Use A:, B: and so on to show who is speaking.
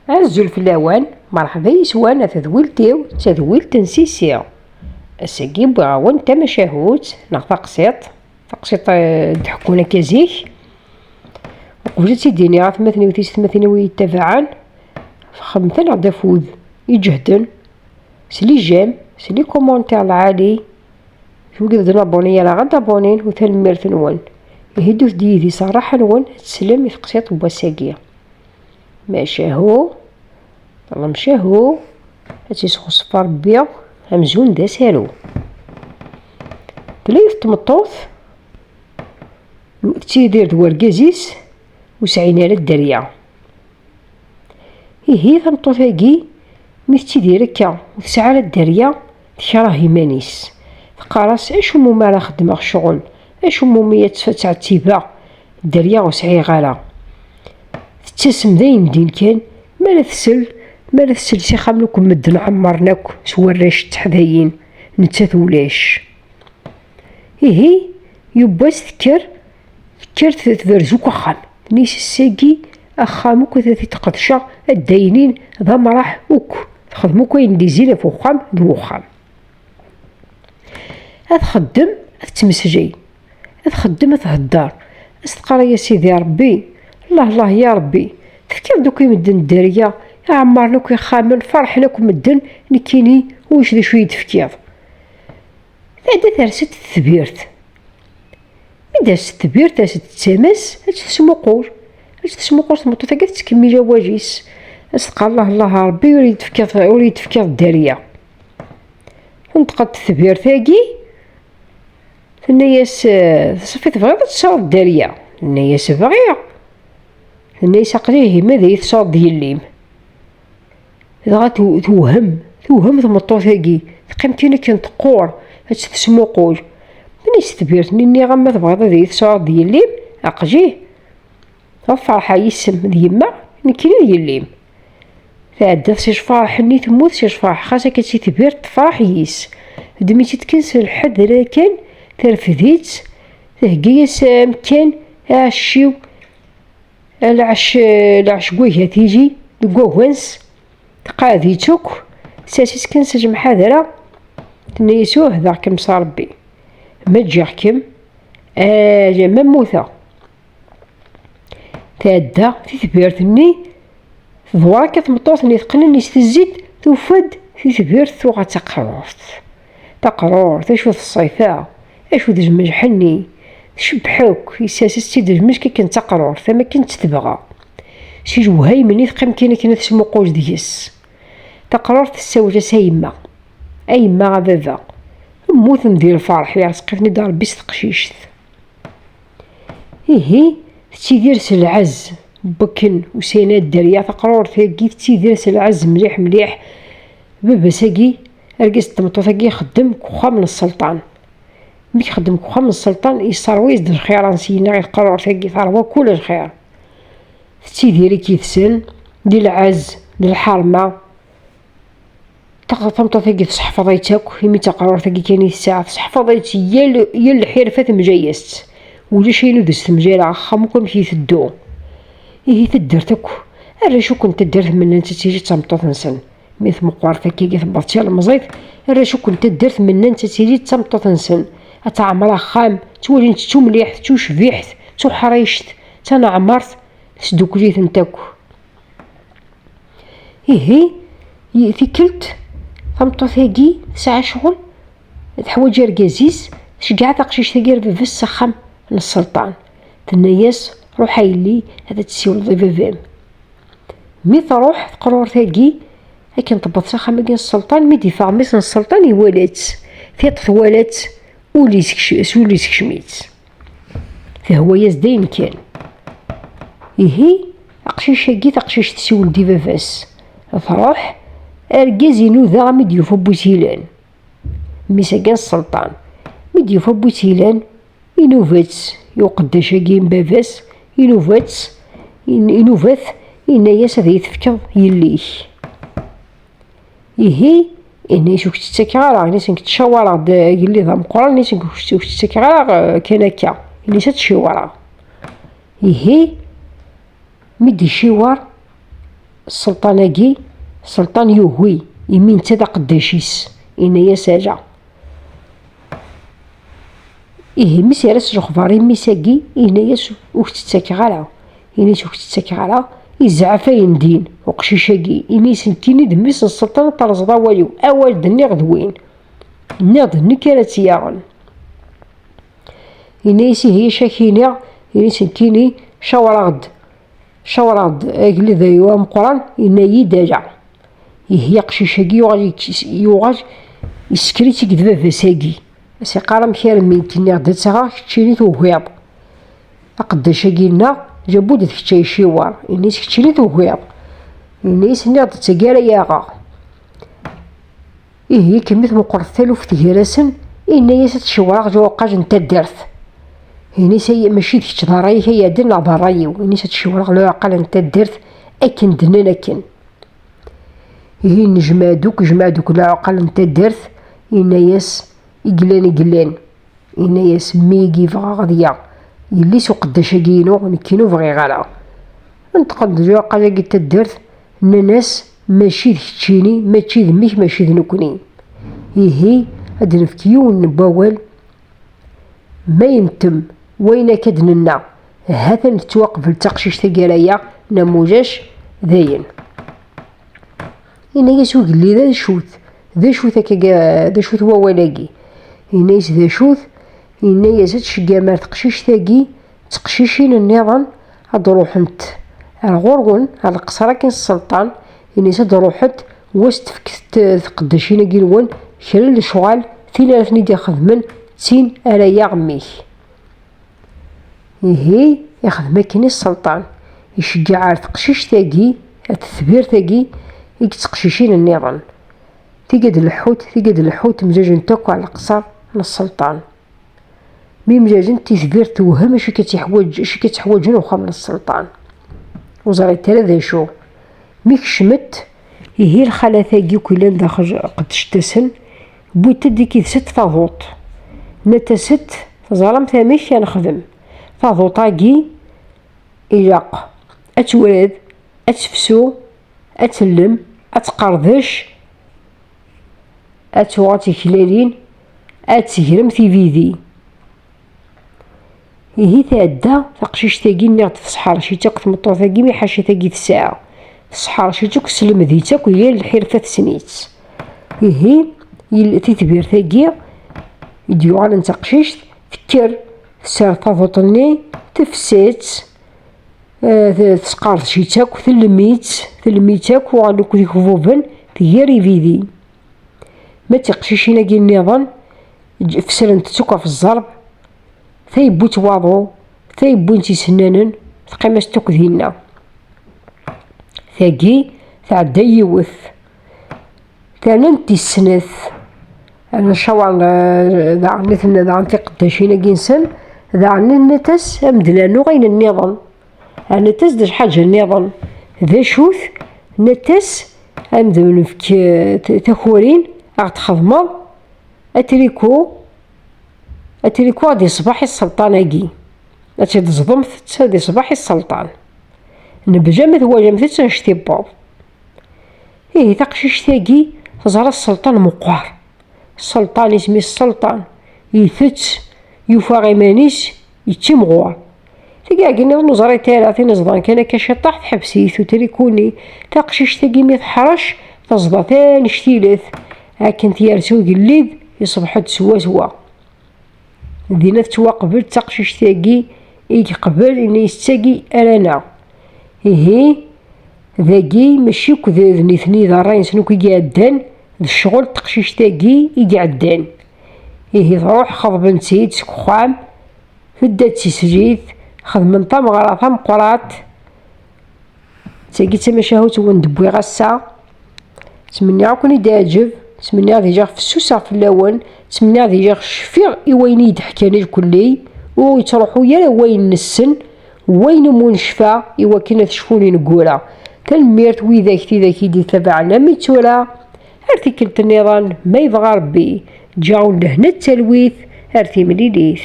A: عزو الفلاوان مرحبا يسوانا تذويلتيو تذويل تنسيسيا. الساقي بغاون تا مشاهوت نا تقسيط ضحكونا كازيك وقبل تيديني غا ثماثناوي يتبعان فخمثن غدا فوذ يجهدن سلي جيم سلي كومونتير العالي شو قد نابوني راه غدا بونين وتنميرت نون يهدو ديدي صراحة نون تسلم يتقسيط بواساقيا ماشاهو الله مشاهو هاتيسخو صفار بيا همزون دا سالو تليف تمطوط تيدير دواركازيس وسعينا على الدريا هي تمطوطاكي مي تيدير هكا وتسعى على الدريا تكره يمانيس تقراس اشو موما راه خدمه شغل اشو مومية تفتع تيبا الدريا وسعي غالا تتسم داين دين كان مالا تسل سي خاملوكم مدن عمرناك سوا الريش تحذاين نتا ولاش هي يباس فكر تبرزوك اخام نيس الساقي اخامك وثلاثي تقدشا الداينين ذا مراح اوك تخدمو كاين ديزينا فوخام دوخام تخدم تمسجي تخدم تهدر استقرا يا سيدي ربي الله يا ربي تفكر دوك يمدن الدريا عمرنا كي خامل فرحنا كمدن نكيني واش ذا شويه تفكير بعدا ترست الثبيرت من دارت الثبيرت دارت التماس تسمقور تمطو تاكا تكمل جواجيس استقال الله ربي يريد تفكير الدريا نطقت الثبير ثاقي ثنياس صافي تبغي تصاوب الدريا ثنياس بغيا ثنياس عقليه ماذا يتصاوب ديال الليم دغا توهم تمطو ثاقي تقيم كينا كنتقور تسمقول مني ستبيرت ني غما تبغي ذي يتصاوب ديال الليم اقجيه فرحة يسم ديما نكينا ديال الليم تعدى سيش فرح ني تموت سيش فرح خاصة كتشي تبير تفرح يس دميتي تكنسل الحد راه كان ترفديت تهقيا مكان عشيو العش قويها تيجي قوهنس تقاذيتوك ساسيس كنسج محاذرة تنيسوه ذاك مصاربي ما تجيحكم ما موثا تعدى تثبيرتني ضوارك تمطوطني ثقلني ستزيد توفد في ثبيرت ثوغا تقرورت اشو الصيفاء اشو دجمج حني شبحوك يساسس تي دجمج كي كنت تقرور ثما كنت تبغى شي جوهاي مني ثقيم كاين تسمو قوج ديس تقرورت السوجة سايمة ايما بابا موت ندير الفرح يا سقفني دار بيس تقشيشت هي تيدير العز بكن وسينا الدريا تقرور ثاقي تيدير العز مليح بابا ساقي رقص تمطو ثاقي خدم كوخا من السلطان مي خدم كوخا من السلطان يصرويز د الخير نسينا غير قرور ثاقي ثروة كل الخير تيديري كيفسن ديال العز ديال الحرمة تمطو ثاقي تحفظيتك يمي تقرور ثاقي كاين الساعة تحفظيتي يا الحرفة مجيست ولا شي ندس مجيرة خامكم كي تدو هي تدرتك الرشو كنت درت من انت تيجي تمطوط نسن مثل مقوارتك كي ثبطتي المزيط الرشو كنت درت من انت تيجي تمطوط نسن اتعمرها خام تولي انت تو مليح تو شبيحت تو حريشت تانا عمرت تسدوكليت نتاك هي ثكلت تمطوط ثاقي ساعة شغل تحوايج ركازيز شقاع تقشيش ثاقي في السخام من السلطان تنياس روحي لي هذا تسيول ضيفافام مي تروح تقرور ثاقي هاكي نطبط ساخا مكان السلطان مي ديفاع ميسن السلطان يوالات ثيط ثوالات وليسك شميت فهو يزدين كان هي اقشيش هاكي تقشيش تسيول ديفافاس تروح اركازينو ذا ميديو فبوتيلان مي ساكان السلطان ميديو فبوتيلان ينوفات يوقد شاقين بافاس ينوفات إناياس هذا يتفكر يليه هي إني شوك تتكرا نيسن كتشاورا يلي ذا مقران نيسن شوك تتكرا كنكا اللي تتشاورا هي مدي شوار السلطاناكي السلطان يهوي يمين تدا قداشيس إنايا ساجا مسيرس جخباري ميساكي إناياس وكتتاكي غالا إناياس وكتتاكي غالا يزعفا يندين وقشيشاكي إنايس نكيني دميس السلطان طرزدا واليو أوال دني غدوين ناض نكالات ياغن إنايسي هي شاكيني إنايس نكيني شاورغد أجلي ذا يوام قران إنايي داجع هي قشيشاكي يوغاج يسكريتي كدبا فاساكي سي قارم خير من كيني غدا تساغا كتشيني توهيض أقداشاكي لنا جابو دا تكتشاي شيوار إنايس كتشيني توهيض إنايس ناض تساقالا ياغا هي كميت مقر الثالوف تهيراسن إنايس تشوارغ جوقاج نتا دارت إنايس ماشي ديك تضراي هي دنا ضرايو إنايس تشوارغ لو عقل نتا دارت أكن دنا لكن هي نجمادوك لا عقل نتا دارت إنايس إقلان إنايس ميكي فغا غديا يلي سو قداشاكينو نكينو فغي غالا نتقد جو عقل نتا دارت ناس ماشي تشيني ماشي ذميك ماشي ذنكني هي هاد نفكيون نباول ما ينتم وين كدننا هذا نتوقف التقشيش تقرايا نموجاش ذاين إنايس وقلي ذا شوث ووالاكي إنايس ذا شوث إنايس تشقا مار تقشيش تاقي تقشيشين النظام هاد روحنت الغرغن على القصرة كين السلطان إنايس هاد روحت وست تقداشينا كيلون خلال الشغال ثلاثني دي خدمن تين أرايا غميك هي يخدم كيني السلطان يشجع على تقشيش تاقي التثبير تاقي يتقشيشين النظام تيقاد الحوت مجاجن تاكو على القصر للسلطان مي مجاجن تثبير توهم اش كتحواجن وخا من السلطان وزاري تالا ذا شو ميك شمت هي الخالة تاقي كلان داخل قد شتسن بويت ديكي ست تضوط نتا ست ظلام ثاميك نخدم تضوطاكي إلاق أتولد أتفسو أتلم أتقردش أتوغاتي كلالين أتهرم في فيدي هي تعدى تقشيش تاقي نيغ تفصحار شي تاك تمطور تاقي مي حاشي تاقي تساعة تصحار شي تاك سلم ذي تاك وهي الحرفة سنيت هي تتبير تاقي يديوغال نتقشيش فكر سار تضوطني تفسات تسقارض شي تاك تلميتاك وغالوك ديك فوفن تهيري فيدي ما تقشيشينا كي النظام فسرن تتوقع في الزرب ثيبو تواضو ثيبو نتي سنانن تقيماس توك ديالنا ثاقي تعدى يوث كان نتي السنث انا شوال ذا عنتنا ذا عنتي قداشينا كينسن ذا عنتنا تس امدلانو غين النظام انا تس داش حاجة النظام ذا شوث نتس امدلانو فيك تخورين أغتخدمض أتريكو غادي صباحي السلطاناكي أتيتزضمت غادي صباحي السلطان نبجامت واجمت نشتي بوض تقشيش تاقي تزرى السلطان مقوار السلطان اسمي السلطان يثت يوفا غيمانيس يتمغور تقاقي نزري تالاتي نزضان كان كشطاح تحبسيث وتريكوني تقشيش تاقي ميتحرش تزضى ثاني شتيلث هاكن تيارسو قليد يصبحت سوا دينا تواقبل تقشيش تاقي قبل إني يستاقي أرانا ذاقي ماشي كذا ثني ذراين سنو كي قعدان الشغل تقشيش تاقي يقعدان تروح خضبن سيد سكخام هدات تسجيث خدمن طام غراثام قرات تاقي تماشاهوت وندبوي غسا تمني عاكوني داجب تمني غادي جا فسوسة في اللون تمني غادي جا شفيغ إويني يدحكاني الكلي ويتروحو يا وين نسن وين منشفى إوا كنا تشوفوني نقولها تنميرت ويذاك تيذاكي دي تبعنا ميتولا هرتي كنت النظام ما يبغى ربي جاو لهنا التلويث هرتي مليليث.